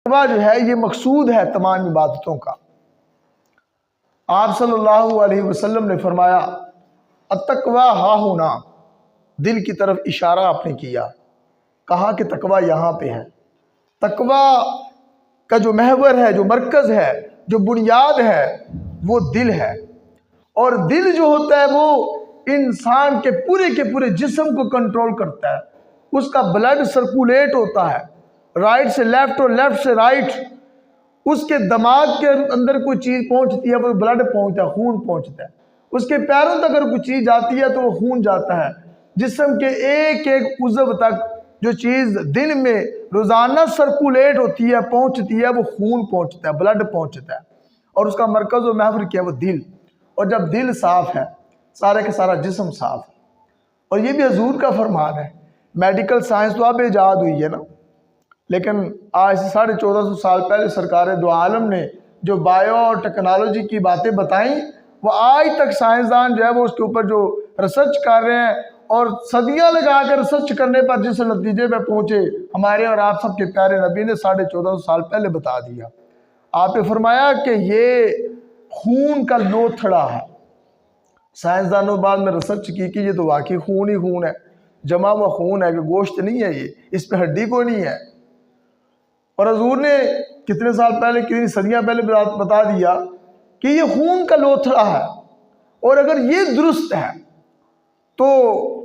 تقویٰ جو ہے یہ مقصود ہے تمام عبادتوں کا۔ آپ صلی اللہ علیہ وسلم نے فرمایا التقویٰ ہا ہونا، دل کی طرف اشارہ آپ نے کیا، کہا کہ تقویٰ یہاں پہ ہے۔ تقویٰ کا جو محور ہے، جو مرکز ہے، جو بنیاد ہے، وہ دل ہے، اور دل جو ہوتا ہے وہ انسان کے پورے جسم کو کنٹرول کرتا ہے۔ اس کا بلڈ سرکولیٹ ہوتا ہے، رائٹ سے لیفٹ اور لیفٹ سے رائٹ۔ اس کے دماغ کے اندر کوئی چیز پہنچتی ہے وہ بلڈ پہنچتا ہے، خون پہنچتا ہے۔ اس کے پیروں تک اگر کوئی چیز جاتی ہے تو وہ خون جاتا ہے۔ جسم کے ایک عضو تک جو چیز دن میں روزانہ سرکولیٹ ہوتی ہے، پہنچتی ہے، وہ خون پہنچتا ہے، بلڈ پہنچتا ہے، اور اس کا مرکز و محور کیا ہے؟ وہ دل۔ اور جب دل صاف ہے سارے کا سارا جسم صاف ہے۔ اور یہ بھی حضور کا فرمان ہے۔ میڈیکل سائنس تو اب ایجاد ہوئی ہے نا، لیکن آج سے 1450 سال پہلے سرکار دو عالم نے جو بائیو اور ٹیکنالوجی کی باتیں بتائیں، وہ آج تک سائنسدان جو ہے وہ اس کے اوپر جو ریسرچ کر رہے ہیں، اور صدیاں لگا کر ریسرچ کرنے پر جس نتیجے پہ پہنچے، ہمارے اور آپ سب کے پیارے نبی نے 1450 سال پہلے بتا دیا۔ آپ نے فرمایا کہ یہ خون کا لوتھڑا ہے۔ سائنسدانوں بعد میں ریسرچ کی کہ یہ تو واقعی خون ہی خون ہے، جمع ہوا خون ہے، کہ گوشت نہیں ہے، یہ اس پہ ہڈی کوئی نہیں ہے۔ اور حضور نے کتنے سال پہلے، کتنی صدیاں پہلے بتا دیا کہ یہ خون کا لوتھڑا ہے، اور اگر یہ درست ہے تو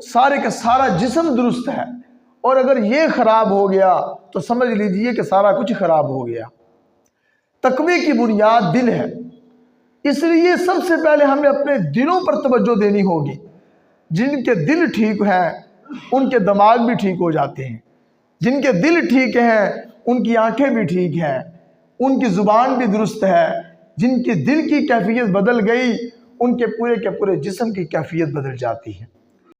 سارے کا سارا جسم درست ہے، اور اگر یہ خراب ہو گیا تو سمجھ لیجئے کہ سارا کچھ خراب ہو گیا۔ تقوی کی بنیاد دل ہے، اس لیے سب سے پہلے ہمیں اپنے دلوں پر توجہ دینی ہوگی۔ جن کے دل ٹھیک ہیں ان کے دماغ بھی ٹھیک ہو جاتے ہیں، جن کے دل ٹھیک ہیں ان کی آنکھیں بھی ٹھیک ہیں، ان کی زبان بھی درست ہے۔ جن کی دل کی کیفیت بدل گئی ان کے پورے جسم کی کیفیت بدل جاتی ہے۔